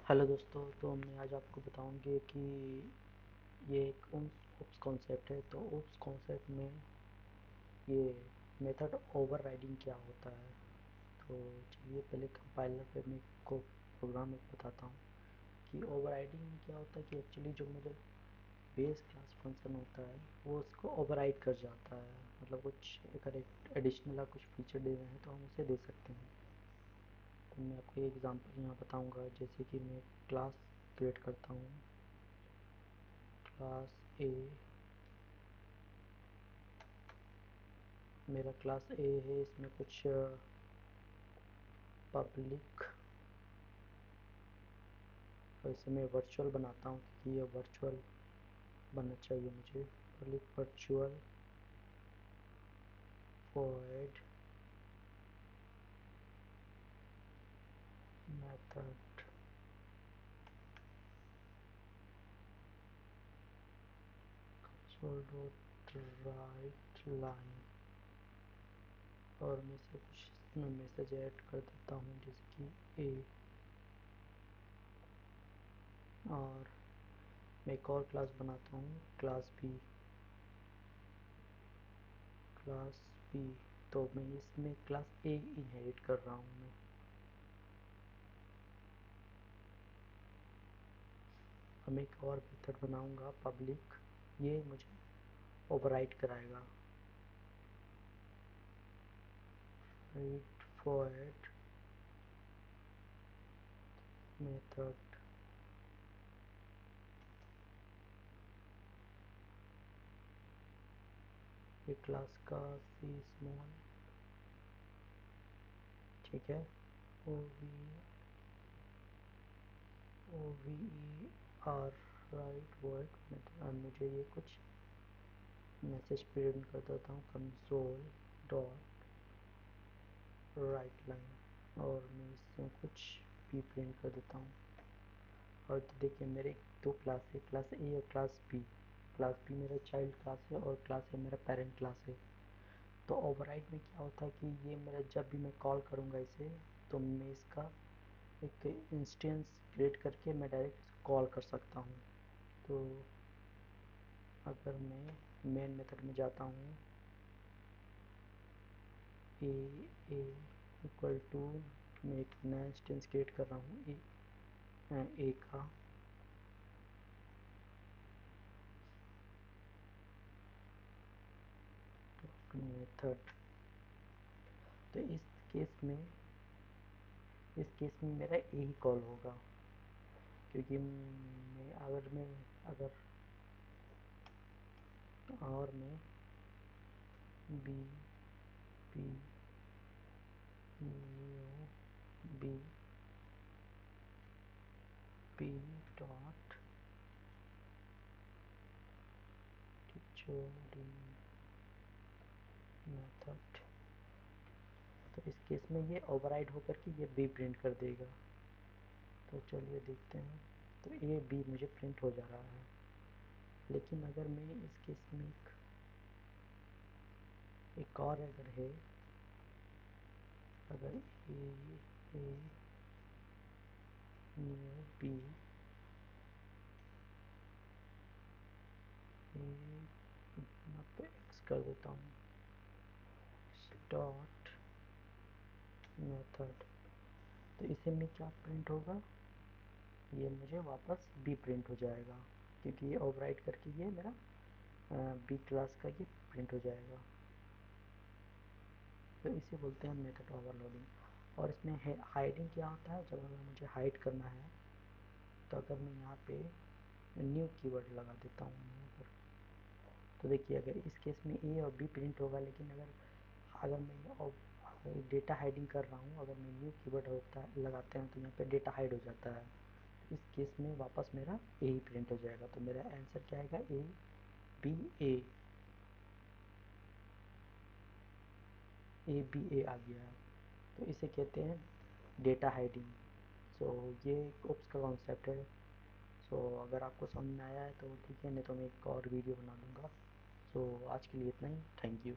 Hello दोस्तों। तो मैं आज आपको बताऊंगी कि ये एक ओप्स कॉन्सेप्ट है। तो ओप्स कॉन्सेप्ट में ये मेथड ओवरराइडिंग क्या होता है। तो चलिए पहले कंपाइलर पे मैं को प्रोग्राम एक बताता हूँ कि ओवरराइडिंग में क्या होता है कि एक्चुअली जो मेरे बेस क्लास फंक्शन होता है वो उसको ओवरराइड कर जाता है। मतलब कुछ अगर एक एडिशनल कुछ फीचर दे रहे हैं तो हम उसे दे सकते हैं। तो मैं आपको एक एग्जांपल यहाँ बताऊंगा। जैसे कि मैं क्लास क्रिएट करता हूँ, क्लास ए। मेरा क्लास ए है, इसमें कुछ पब्लिक, और इसे मैं वर्चुअल बनाता हूँ क्योंकि ये वर्चुअल बनना चाहिए मुझे। Public virtual void method right line, और मैं इसे कुछ इसमें मैसेज ऐड कर देता हूँ जैसे कि ए। और मैं एक और क्लास बनाता हूँ, क्लास बी। क्लास बी, तो मैं इसमें क्लास ए इनहेरिट कर रहा हूँ मैं। हम एक और मेथड बनाऊंगा पब्लिक, ये मुझे ओवरराइड कराएगा। राइट void मेथड, ये क्लास का सी स्मॉल, ठीक है। O V O V E R write void method. और मुझे ये कुछ मैसेज प्रिंट कर देता हूँ, कंसोल डॉट राइट लाइन, और मैं इसमें कुछ भी प्रिंट कर देता हूँ। और तो देखिए मेरे दो क्लास है, क्लास ए और क्लास बी। क्लास बी मेरा चाइल्ड क्लास है और क्लास ए मेरा पेरेंट क्लास है। तो ओवरराइड में क्या होता है कि ये मेरा जब भी मैं कॉल करूँगा इसे, तो मैं इसका एक इंस्टेंस क्रिएट करके मैं डायरेक्ट इसको कॉल कर सकता हूँ। तो अगर मैं मेन मेथड में जाता हूँ, ए ए इक्वल टू, मैं एक नया इंस्टेंस क्रिएट कर रहा हूँ ए का। मेथड, तो इस केस में मेरा ए ही कॉल होगा, क्योंकि मैं B P new B P dot teacher method, तो इस केस में ये ओवरराइड होकर के ये बी प्रिंट कर देगा। तो चलिए देखते हैं। तो ए बी मुझे प्रिंट हो जा रहा है। लेकिन अगर मैं इस केस में एक और अगर है, अगर ए न्यू बी यहाँ पे एक्स कर देता हूँ, डॉट मेथड, तो इसे में क्या प्रिंट होगा, ये मुझे वापस बी प्रिंट हो जाएगा, क्योंकि ये ओवरराइड करके ये मेरा बी क्लास का ये प्रिंट हो जाएगा। तो इसे बोलते हैं मेथड ओवरलोडिंग। और इसमें हाइडिंग क्या होता है, जब अगर मुझे हाइड करना है तो अगर मैं यहाँ पे न्यू कीवर्ड लगा देता हूँ यहाँ पर, तो देखिए अगर इस केस में ए और बी प्रिंट होगा, लेकिन अगर अगर मैं डेटा हाइडिंग कर रहा हूँ, अगर मैं न्यू कीवर्ड होता है लगाते हैं तो यहाँ पे डेटा हाइड हो जाता है। तो इस केस में वापस मेरा ए ही प्रिंट हो जाएगा। तो मेरा आंसर क्या आएगा, ए बी बी ए आ गया है। तो इसे कहते हैं डेटा हाइडिंग। सो ये एक ओप्स का कॉन्सेप्ट है। सो अगर आपको समझ में आया है तो ठीक है, नहीं तो मैं एक और वीडियो बना दूंगा। सो आज के लिए इतना ही, थैंक यू।